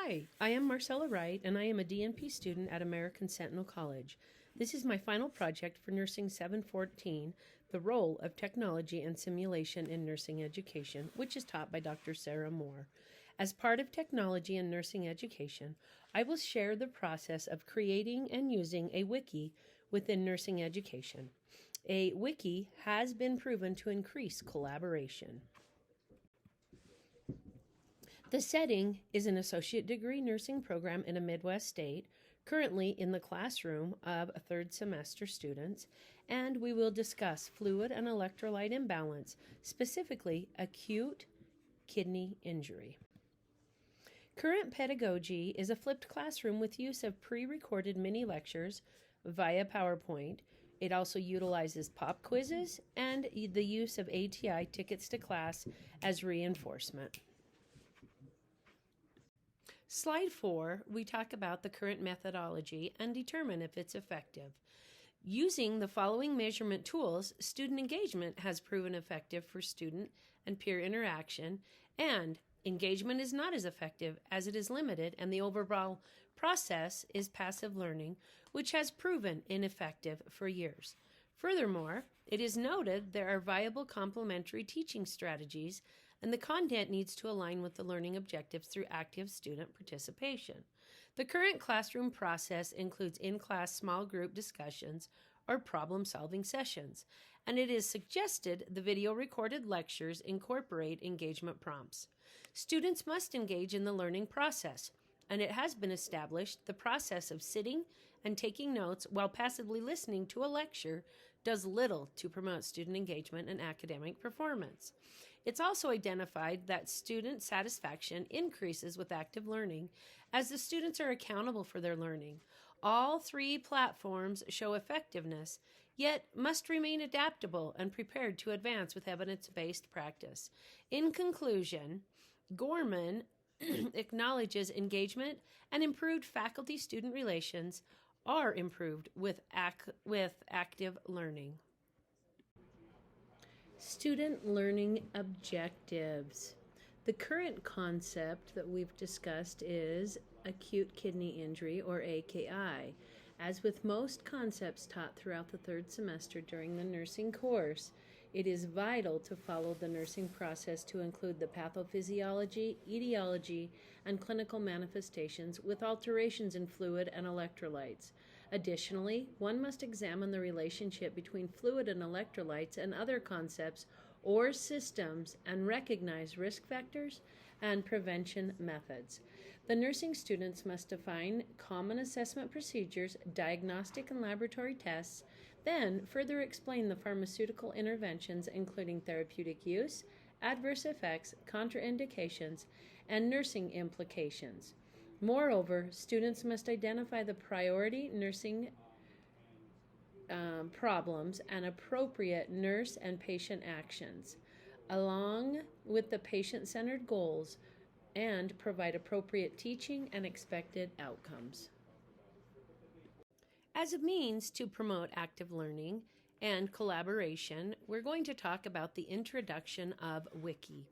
Hi, I am Marcella Wright, and I am a DNP student at American Sentinel College. This is my final project for Nursing 714, the role of technology and simulation in nursing education, which is taught by Dr. Sarah Moore. As part of technology and nursing education, I will share the process of creating and using a wiki within nursing education. A wiki has been proven to increase collaboration. The setting is an associate degree nursing program in a Midwest state, currently in the classroom of third semester students, and we will discuss fluid and electrolyte imbalance, specifically acute kidney injury. Current pedagogy is a flipped classroom with use of pre-recorded mini lectures via PowerPoint. It also utilizes pop quizzes and the use of ATI tickets to class as reinforcement. Slide 4, we talk about the current methodology and determine if it's effective. Using the following measurement tools, student engagement has proven effective for student and peer interaction, and engagement is not as effective as it is limited, and the overall process is passive learning, which has proven ineffective for years. Furthermore, it is noted there are viable complementary teaching strategies, and the content needs to align with the learning objectives through active student participation. The current classroom process includes in-class small group discussions or problem-solving sessions, and it is suggested the video recorded lectures incorporate engagement prompts. Students must engage in the learning process, and it has been established the process of sitting and taking notes while passively listening to a lecture does little to promote student engagement and academic performance. It's also identified that student satisfaction increases with active learning as the students are accountable for their learning. All three platforms show effectiveness, yet must remain adaptable and prepared to advance with evidence-based practice. In conclusion, Gorman acknowledges engagement and improved faculty-student relations are improved with active learning. Student learning objectives. The current concept that we've discussed is acute kidney injury, or AKI. As with most concepts taught throughout the third semester during the nursing course, it is vital to follow the nursing process to include the pathophysiology, etiology, and clinical manifestations with alterations in fluid and electrolytes. Additionally, one must examine the relationship between fluid and electrolytes and other concepts or systems and recognize risk factors and prevention methods. The nursing students must define common assessment procedures, diagnostic and laboratory tests, then further explain the pharmaceutical interventions including therapeutic use, adverse effects, contraindications, and nursing implications. Moreover, students must identify the priority nursing problems and appropriate nurse and patient actions, along with the patient-centered goals, and provide appropriate teaching and expected outcomes. As a means to promote active learning and collaboration, we're going to talk about the introduction of Wiki.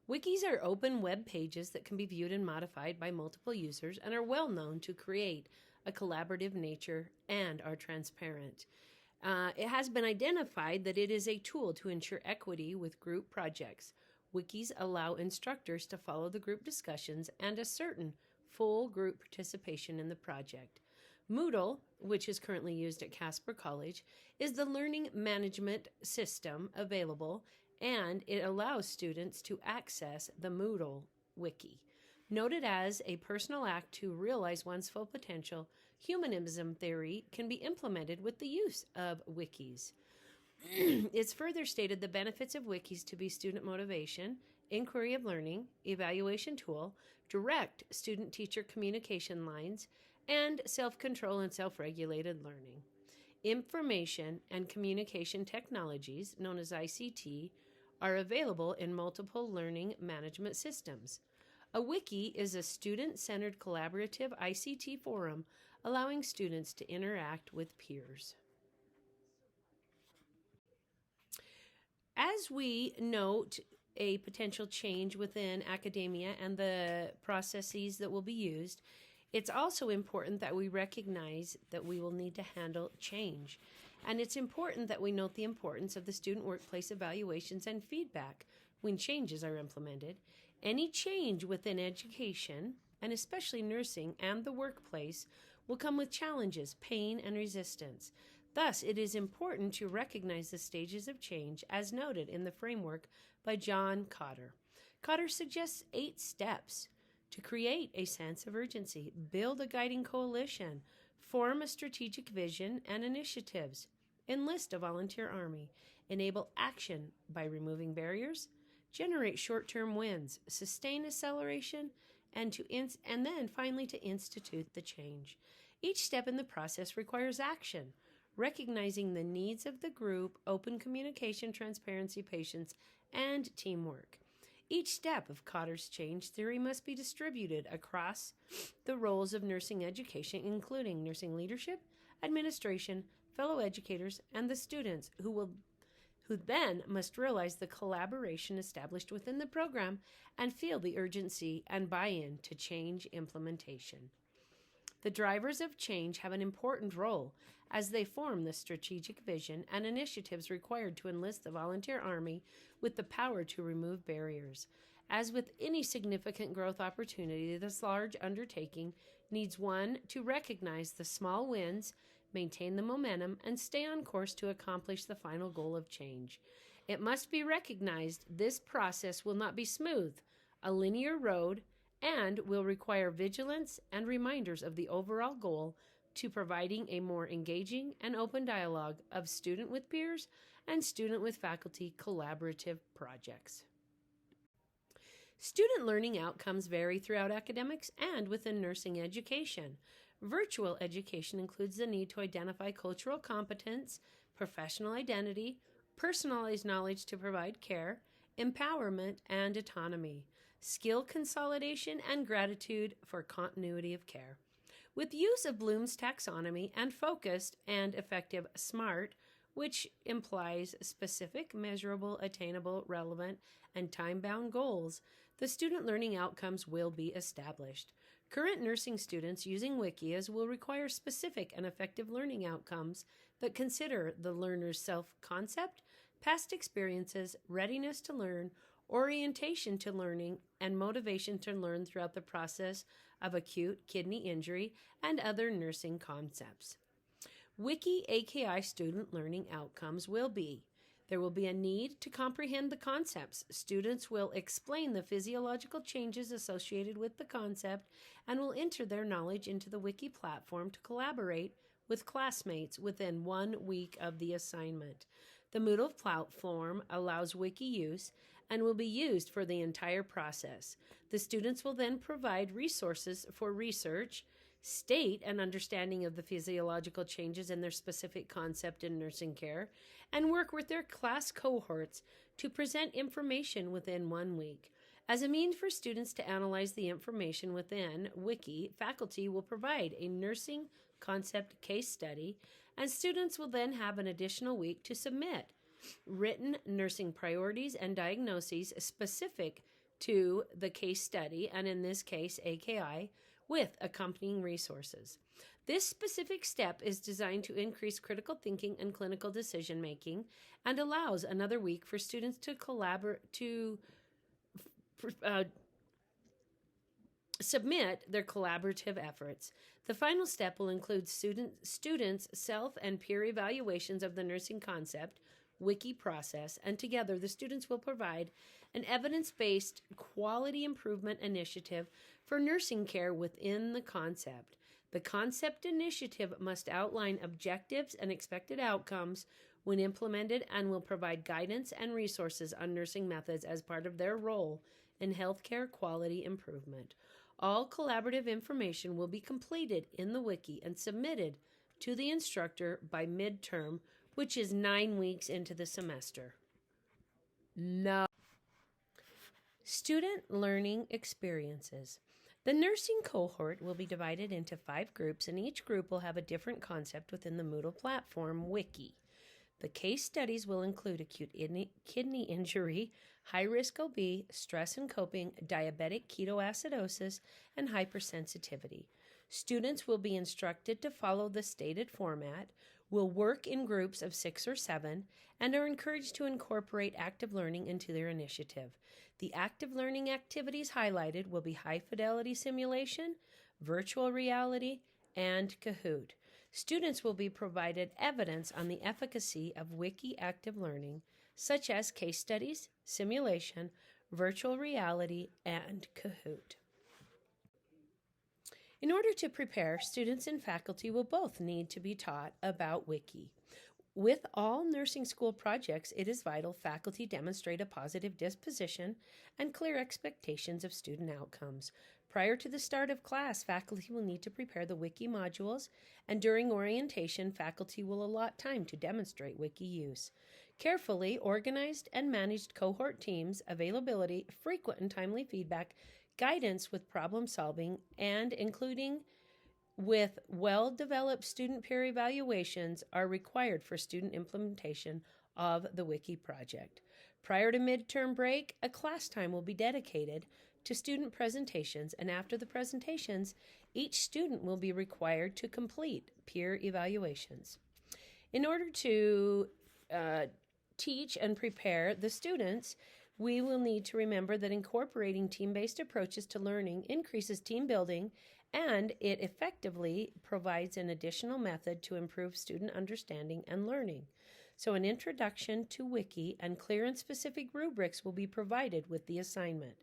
Wikis are open web pages that can be viewed and modified by multiple users and are well known to create a collaborative nature and are transparent. It has been identified that it is a tool to ensure equity with group projects. Wikis allow instructors to follow the group discussions and a certain full group participation in the project. Moodle, which is currently used at Casper College, is the learning management system available, and it allows students to access the Moodle Wiki. Noted as a personal act to realize one's full potential, humanism theory can be implemented with the use of wikis. It's further stated the benefits of wikis to be student motivation, inquiry of learning, evaluation tool, direct student-teacher communication lines, and self-control and self-regulated learning. Information and communication technologies, known as ICT, are available in multiple learning management systems. A wiki is a student-centered collaborative ICT forum allowing students to interact with peers. As we note a potential change within academia and the processes that will be used, it's also important that we recognize that we will need to handle change. And it's important that we note the importance of the student workplace evaluations and feedback when changes are implemented. Any change within education, and especially nursing and the workplace, will come with challenges, pain, and resistance. Thus, it is important to recognize the stages of change as noted in the framework by John Cotter. Cotter suggests 8 steps to create a sense of urgency, build a guiding coalition, form a strategic vision and initiatives, enlist a volunteer army, enable action by removing barriers, generate short-term wins, sustain acceleration, and then finally to institute the change. Each step in the process requires action, recognizing the needs of the group, open communication, transparency, patience, and teamwork. Each step of Cotter's change theory must be distributed across the roles of nursing education, including nursing leadership, administration, fellow educators, and the students who then must realize the collaboration established within the program and feel the urgency and buy-in to change implementation. The drivers of change have an important role as they form the strategic vision and initiatives required to enlist the volunteer army with the power to remove barriers. As with any significant growth opportunity, this large undertaking needs one to recognize the small wins, maintain the momentum, and stay on course to accomplish the final goal of change. It must be recognized this process will not be smooth, a linear road, and will require vigilance and reminders of the overall goal to providing a more engaging and open dialogue of student with peers and student with faculty collaborative projects. Student learning outcomes vary throughout academics and within nursing education. Virtual education includes the need to identify cultural competence, professional identity, personalized knowledge to provide care, empowerment, and autonomy, skill consolidation, and gratitude for continuity of care. With use of Bloom's taxonomy and focused and effective SMART, which implies specific, measurable, attainable, relevant, and time-bound goals, the student learning outcomes will be established. Current nursing students using Wiki will require specific and effective learning outcomes that consider the learner's self-concept, past experiences, readiness to learn, orientation to learning, and motivation to learn throughout the process of acute kidney injury and other nursing concepts. Wiki AKI student learning outcomes will be: there will be a need to comprehend the concepts. Students will explain the physiological changes associated with the concept and will enter their knowledge into the Wiki platform to collaborate with classmates within 1 week of the assignment. The Moodle platform allows Wiki use and will be used for the entire process. The students will then provide resources for research, state an understanding of the physiological changes in their specific concept in nursing care, and work with their class cohorts to present information within 1 week. As a means for students to analyze the information within Wiki, faculty will provide a nursing concept case study, and students will then have an additional week to submit written nursing priorities and diagnoses specific to the case study, and in this case, AKI, with accompanying resources. This specific step is designed to increase critical thinking and clinical decision making and allows another week for students to submit their collaborative efforts. The final step will include students' self and peer evaluations of the nursing concept, Wiki process, and together the students will provide an evidence-based quality improvement initiative for nursing care within the concept. The concept initiative must outline objectives and expected outcomes when implemented and will provide guidance and resources on nursing methods as part of their role in healthcare quality improvement. All collaborative information will be completed in the Wiki and submitted to the instructor by midterm, which is 9 weeks into the semester. No. Student learning experiences. The nursing cohort will be divided into 5 groups, and each group will have a different concept within the Moodle platform, Wiki. The case studies will include acute kidney injury, high-risk OB, stress and coping, diabetic ketoacidosis, and hypersensitivity. Students will be instructed to follow the stated format, will work in groups of 6 or 7, and are encouraged to incorporate active learning into their initiative. The active learning activities highlighted will be high-fidelity simulation, virtual reality, and Kahoot. Students will be provided evidence on the efficacy of Wiki active learning, such as case studies, simulation, virtual reality, and Kahoot. In order to prepare, students and faculty will both need to be taught about Wiki. With all nursing school projects, it is vital faculty demonstrate a positive disposition and clear expectations of student outcomes. Prior to the start of class, faculty will need to prepare the Wiki modules, and during orientation, faculty will allot time to demonstrate Wiki use. Carefully organized and managed cohort teams, availability, frequent and timely feedback, guidance with problem solving, and including with well-developed student peer evaluations are required for student implementation of the Wiki project. Prior to midterm break, a class time will be dedicated to student presentations, and after the presentations, each student will be required to complete peer evaluations. In order to teach and prepare the students, we will need to remember that incorporating team-based approaches to learning increases team building, and it effectively provides an additional method to improve student understanding and learning. So an introduction to Wiki and clear and specific rubrics will be provided with the assignment.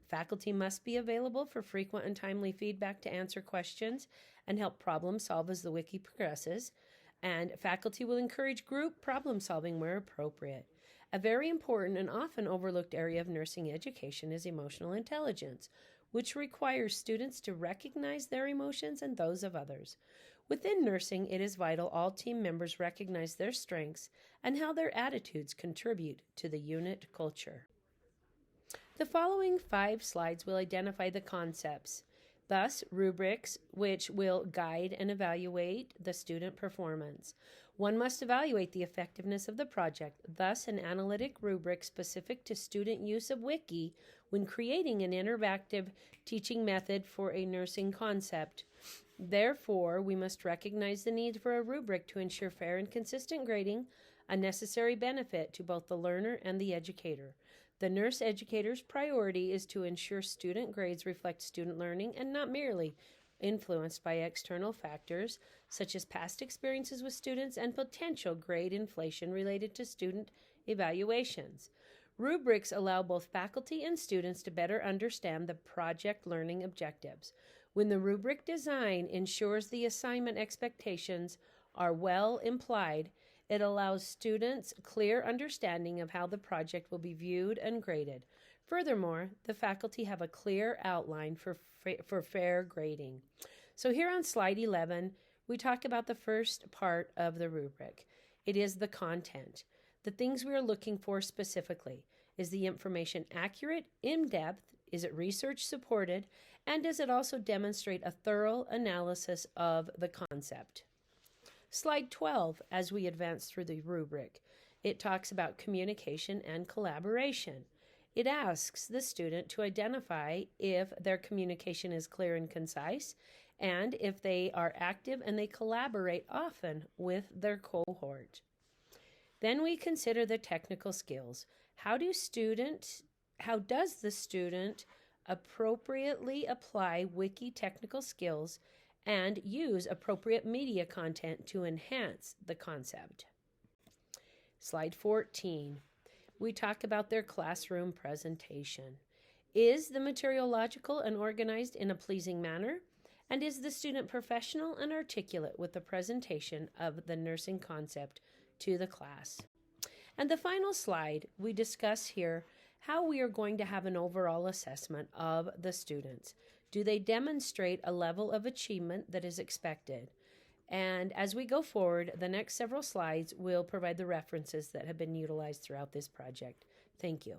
Faculty must be available for frequent and timely feedback to answer questions and help problem solve as the Wiki progresses. And faculty will encourage group problem solving where appropriate. A very important and often overlooked area of nursing education is emotional intelligence, which requires students to recognize their emotions and those of others. Within nursing, it is vital all team members recognize their strengths and how their attitudes contribute to the unit culture. The following 5 slides will identify the concepts, thus rubrics, which will guide and evaluate the student performance. One must evaluate the effectiveness of the project, thus an analytic rubric specific to student use of Wiki when creating an interactive teaching method for a nursing concept. Therefore, we must recognize the need for a rubric to ensure fair and consistent grading, a necessary benefit to both the learner and the educator. The nurse educator's priority is to ensure student grades reflect student learning and not merely influenced by external factors such as past experiences with students and potential grade inflation related to student evaluations. Rubrics allow both faculty and students to better understand the project learning objectives. When the rubric design ensures the assignment expectations are well implied, it allows students clear understanding of how the project will be viewed and graded. Furthermore, the faculty have a clear outline for fair grading. So here on slide 11, we talk about the first part of the rubric. It is the content. The things we are looking for specifically. Is the information accurate, in-depth? Is it research supported? And does it also demonstrate a thorough analysis of the concept? Slide 12, as we advance through the rubric, it talks about communication and collaboration. It asks the student to identify if their communication is clear and concise, and if they are active and they collaborate often with their cohort. Then we consider the technical skills. How does the student appropriately apply Wiki technical skills and use appropriate media content to enhance the concept? Slide 14. We talk about their classroom presentation. Is the material logical and organized in a pleasing manner? And is the student professional and articulate with the presentation of the nursing concept to the class? And the final slide, we discuss here how we are going to have an overall assessment of the students. Do they demonstrate a level of achievement that is expected? And as we go forward, the next several slides will provide the references that have been utilized throughout this project. Thank you.